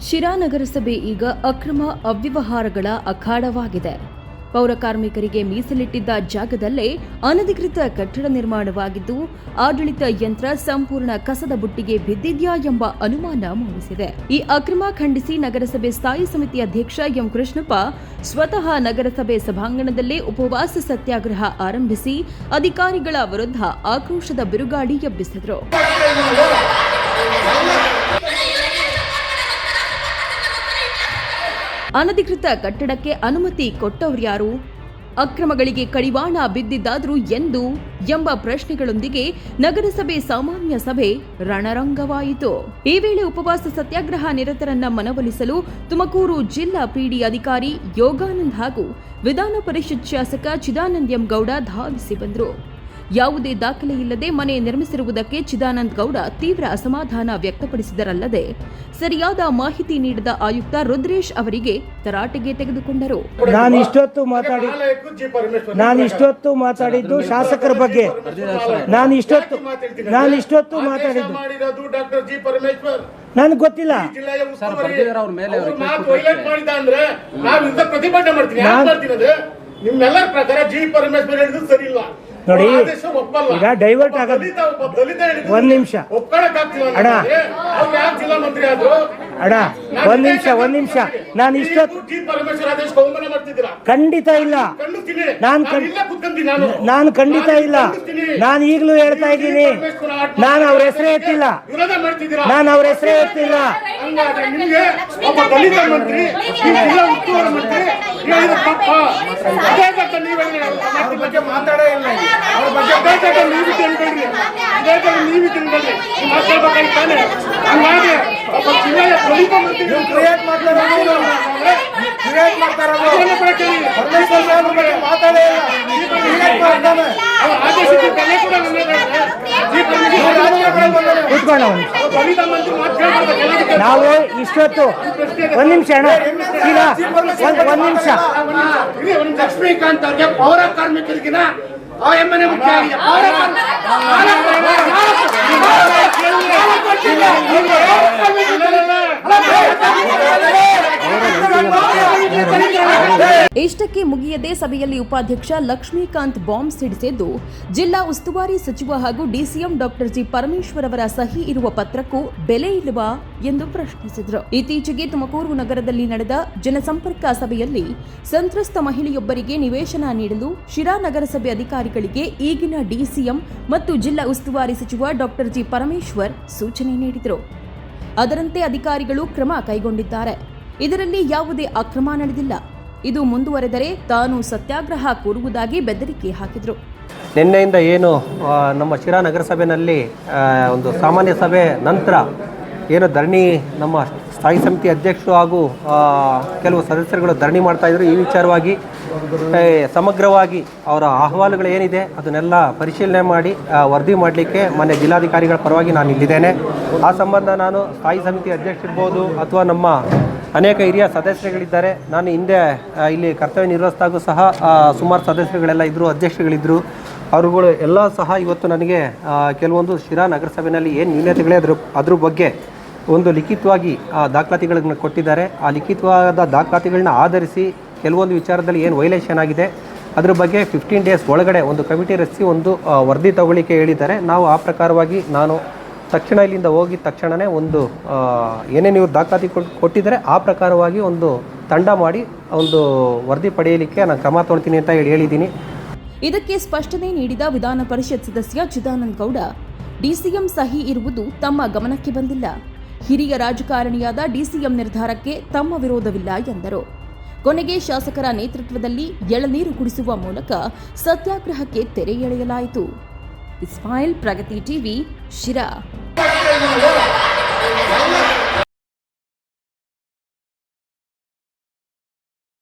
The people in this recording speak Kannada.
ಶಿರಾ ನಗರಸಭೆ ಈಗ ಅಕ್ರಮ ಅವ್ಯವಹಾರಗಳ ಅಖಾಡವಾಗಿದೆ. ಪೌರ ಕಾರ್ಮಿಕರಿಗೆ ಮೀಸಲಿಟ್ಟಿದ್ದ ಜಾಗದಲ್ಲೇ ಅನಧಿಕೃತ ಕಟ್ಟಡ ನಿರ್ಮಾಣವಾಗಿದ್ದು, ಆಡಳಿತ ಯಂತ್ರ ಸಂಪೂರ್ಣ ಕಸದ ಬುಟ್ಟಿಗೆ ಬಿದ್ದಿದ್ಯಾ ಎಂಬ ಅನುಮಾನ ಮೂಡಿಸಿದೆ. ಈ ಅಕ್ರಮ ಖಂಡಿಸಿ ನಗರಸಭೆ ಸ್ಥಾಯಿ ಸಮಿತಿ ಅಧ್ಯಕ್ಷ ಎಂ ಕೃಷ್ಣಪ್ಪ ಸ್ವತಃ ನಗರಸಭೆ ಸಭಾಂಗಣದಲ್ಲೇ ಉಪವಾಸ ಸತ್ಯಾಗ್ರಹ ಆರಂಭಿಸಿ ಅಧಿಕಾರಿಗಳ ವಿರುದ್ಧ ಆಕ್ರೋಶದ ಬಿರುಗಾಳಿ ಎಬ್ಬಿಸಿದರು. ಅನಧಿಕೃತ ಕಟ್ಟಡಕ್ಕೆ ಅನುಮತಿ ಕೊಟ್ಟವರ್ಯಾರು, ಅಕ್ರಮಗಳಿಗೆ ಕಡಿವಾಣ ಬಿದ್ದಿದ್ದಾದ್ರೂ ಎಂದು ಎಂಬ ಪ್ರಶ್ನೆಗಳೊಂದಿಗೆ ನಗರಸಭೆ ಸಾಮಾನ್ಯ ಸಭೆ ರಣರಂಗವಾಯಿತು. ಈ ವೇಳೆ ಉಪವಾಸ ಸತ್ಯಾಗ್ರಹ ನಿರತರನ್ನ ಮನವೊಲಿಸಲು ತುಮಕೂರು ಜಿಲ್ಲಾ ಪಿಡಿ ಅಧಿಕಾರಿ ಯೋಗಾನಂದ್ ಹಾಗೂ ವಿಧಾನ ಪರಿಷತ್ ಶಾಸಕ ಚಿದಾನಂದ ಎಂ ಗೌಡ ಧಾವಿಸಿ ಬಂದರು. ಯಾವುದೇ ದಾಖಲೆ ಇಲ್ಲದೆ ಮನೆ ನಿರ್ಮಿಸಿರುವುದಕ್ಕೆ ಚಿದಾನಂದ ಗೌಡ ತೀವ್ರ ಅಸಮಾಧಾನ ವ್ಯಕ್ತಪಡಿಸಿದರಲ್ಲದೆ ಸರಿಯಾದ ಮಾಹಿತಿ ನೀಡದ ಆಯುಕ್ತ ರುದ್ರೇಶ್ ಅವರಿಗೆ ತರಾಟೆಗೆ ತೆಗೆದುಕೊಂಡರು. ನಾನು ಇಷ್ಟೊತ್ತು ಮಾತಾಡಿದ್ದು ಶಾಸಕರ ಬಗ್ಗೆ. ನಾನು ಇಷ್ಟೊತ್ತು ಮಾತಾಡಿದ್ದು ನನಗೆ ಗೊತ್ತಿಲ್ಲ. ನಿಮ್ಮೆಲ್ಲರ ಪ್ರಕಾರ ಜಿ ಪರಮೇಶ್ವರ್ ಹೇಳಿದ್ರು ಸರಿ ಇಲ್ಲ ನೋಡಿ. ಈಗ ಡೈವರ್ಟ್ ಆಗೋದು ಒಂದ್ ನಿಮಿಷ ಅಣ್ಣ, ಒಂದ್ ನಿಮಿಷ ನಾನು ಇಷ್ಟೊತ್ತು ಖಂಡಿತ ಇಲ್ಲ, ನಾನು ಖಂಡಿತ ಇಲ್ಲ. ನಾನು ಈಗಲೂ ಹೇಳ್ತಾ ಇದ್ದೀನಿ, ನಾನು ಅವ್ರ ಹೆಸರೇ ಎತ್ತಿಲ್ಲ. ನಾವು ಇಷ್ಟೊತ್ತು ಒಂದ್ ನಿಮಿಷ ಅಣ್ಣ, ಈಗ ಒಂದ್ ನಿಮಿಷ. ಲಕ್ಷ್ಮೀಕಾಂತ್ ಅವ್ರಿಗೆ ಪೌರ ಕಾರ್ಮಿಕರಿಗಿನ ಮುಖ್ಯ ಆಗಿದೆ. ಇಷ್ಟಕ್ಕೆ ಮುಗಿಯದೆ ಸಭೆಯಲ್ಲಿ ಉಪಾಧ್ಯಕ್ಷ ಲಕ್ಷ್ಮೀಕಾಂತ್ ಬಾಂಬ್ ಸಿಡಿಸಿದ್ದು, ಜಿಲ್ಲಾ ಉಸ್ತುವಾರಿ ಸಚಿವ ಹಾಗೂ ಡಿಸಿಎಂ ಡಾಕ್ಟರ್ ಜಿ ಪರಮೇಶ್ವರ್ ಅವರ ಸಹಿ ಇರುವ ಪತ್ರಕ್ಕೂ ಬೆಲೆ ಇಲ್ಲವಾ ಎಂದು ಪ್ರಶ್ನಿಸಿದರು. ಇತ್ತೀಚೆಗೆ ತುಮಕೂರು ನಗರದಲ್ಲಿ ನಡೆದ ಜನಸಂಪರ್ಕ ಸಭೆಯಲ್ಲಿ ಸಂತ್ರಸ್ತ ಮಹಿಳೆಯೊಬ್ಬರಿಗೆ ನಿವೇಶನ ನೀಡಲು ಶಿರಾ ನಗರಸಭೆ ಅಧಿಕಾರಿಗಳಿಗೆ ಈಗಿನ ಡಿಸಿಎಂ ಮತ್ತು ಜಿಲ್ಲಾ ಉಸ್ತುವಾರಿ ಸಚಿವ ಡಾಕ್ಟರ್ ಜಿ ಪರಮೇಶ್ವರ್ ಸೂಚನೆ ನೀಡಿದರು. ಅದರಂತೆ ಅಧಿಕಾರಿಗಳು ಕ್ರಮ ಕೈಗೊಂಡಿದ್ದಾರೆ. ಇದರಲ್ಲಿ ಯಾವುದೇ ಅಕ್ರಮ ನಡೆದಿಲ್ಲ. ಇದು ಮುಂದುವರೆದರೆ ತಾನು ಸತ್ಯಾಗ್ರಹ ಕೂರುವುದಾಗಿ ಬೆದರಿಕೆ ಹಾಕಿದರು. ನಿನ್ನೆಯಿಂದ ಏನು ನಮ್ಮ ಶಿರಾ ನಗರಸಭೆಯಲ್ಲಿ ಒಂದು ಸಾಮಾನ್ಯ ಸಭೆ ನಂತರ ಏನು ಧರಣಿ, ನಮ್ಮ ಸ್ಥಾಯಿ ಸಮಿತಿ ಅಧ್ಯಕ್ಷರು ಹಾಗೂ ಕೆಲವು ಸದಸ್ಯರುಗಳು ಧರಣಿ ಮಾಡ್ತಾಯಿದ್ರು. ಈ ವಿಚಾರವಾಗಿ ಸಮಗ್ರವಾಗಿ ಅವರ ಅಹವಾಲುಗಳು ಏನಿದೆ ಅದನ್ನೆಲ್ಲ ಪರಿಶೀಲನೆ ಮಾಡಿ ವರದಿ ಮಾಡಲಿಕ್ಕೆ ಮೊನ್ನೆ ಜಿಲ್ಲಾಧಿಕಾರಿಗಳ ಪರವಾಗಿ ನಾನು ಇಲ್ಲಿದ್ದೇನೆ. ಆ ಸಂಬಂಧ ನಾನು ಸ್ಥಾಯಿ ಸಮಿತಿ ಅಧ್ಯಕ್ಷರಿರ್ಬೋದು ಅಥವಾ ನಮ್ಮ ಅನೇಕ ಹಿರಿಯ ಸದಸ್ಯರುಗಳಿದ್ದಾರೆ. ನಾನು ಹಿಂದೆ ಇಲ್ಲಿ ಕರ್ತವ್ಯ ನಿರ್ವಹಿಸಿದಾಗೂ ಸಹ ಸುಮಾರು ಸದಸ್ಯರುಗಳೆಲ್ಲ ಇದ್ದರು, ಅಧ್ಯಕ್ಷರುಗಳಿದ್ದರು. ಅವರುಗಳು ಎಲ್ಲ ಸಹ ಇವತ್ತು ನನಗೆ ಕೆಲವೊಂದು ಶಿರಾ ನಗರಸಭೆಯಲ್ಲಿ ಏನು ನ್ಯೂನತೆಗಳೇ ಅದ್ರ ಬಗ್ಗೆ ಒಂದು ಲಿಖಿತವಾಗಿ ದಾಖಲಾತಿಗಳನ್ನ ಕೊಟ್ಟಿದ್ದಾರೆ. ಆ ಲಿಖಿತವಾದ ದಾಖಲಾತಿಗಳನ್ನ ಆಧರಿಸಿ ಕೆಲವೊಂದು ವಿಚಾರದಲ್ಲಿ ಏನು ವೈಲೇಷನ್ ಆಗಿದೆ ಅದ್ರ ಬಗ್ಗೆ 15 ಡೇಸ್ ಒಳಗಡೆ ಒಂದು ಕಮಿಟಿ ರಚಿಸಿ ಒಂದು ವರದಿ ತಗೊಳ್ಳಿಕ್ಕೆ ಹೇಳಿದ್ದಾರೆ. ನಾವು ಆ ಪ್ರಕಾರವಾಗಿ ನಾನು ತಕ್ಷಣ ಇಲ್ಲಿಂದ ಹೋಗಿದ ತಕ್ಷಣವೇ ಒಂದು ಏನೇ ನೀವು ದಾಖಲಾತಿ ಕೊಟ್ಟಿದ್ದಾರೆ ಆ ಪ್ರಕಾರವಾಗಿ ಒಂದು ತಂಡ ಮಾಡಿ ಒಂದು ವರದಿ ಪಡೆಯಲಿಕ್ಕೆ ನಾನು ಕ್ರಮ ತೊಗೊಳ್ತೀನಿ ಅಂತ ಹೇಳಿದ್ದೀನಿ. ಇದಕ್ಕೆ ಸ್ಪಷ್ಟನೆ ನೀಡಿದ ವಿಧಾನ ಪರಿಷತ್ ಸದಸ್ಯ ಚಿದಾನಂದ ಗೌಡ, ಡಿಸಿಎಂ ಸಹಿ ಇರುವುದು ತಮ್ಮ ಗಮನಕ್ಕೆ ಬಂದಿಲ್ಲ. ಹಿರಿಯ ರಾಜಕಾರಣಿಯಾದ ಡಿಸಿಎಂ ನಿರ್ಧಾರಕ್ಕೆ ತಮ್ಮ ವಿರೋಧವಿಲ್ಲ ಎಂದರು. ಕೊನೆಗೆ ಶಾಸಕರ ನೇತೃತ್ವದಲ್ಲಿ ಎಳನೀರು ಕುಡಿಸುವ ಮೂಲಕ ಸತ್ಯಾಗ್ರಹಕ್ಕೆ ತೆರೆ ಎಳೆಯಲಾಯಿತು. ಇಸ್ಮಾಯಿಲ್, ಪ್ರಗತಿ ಟಿವಿ, ಶಿರಾ.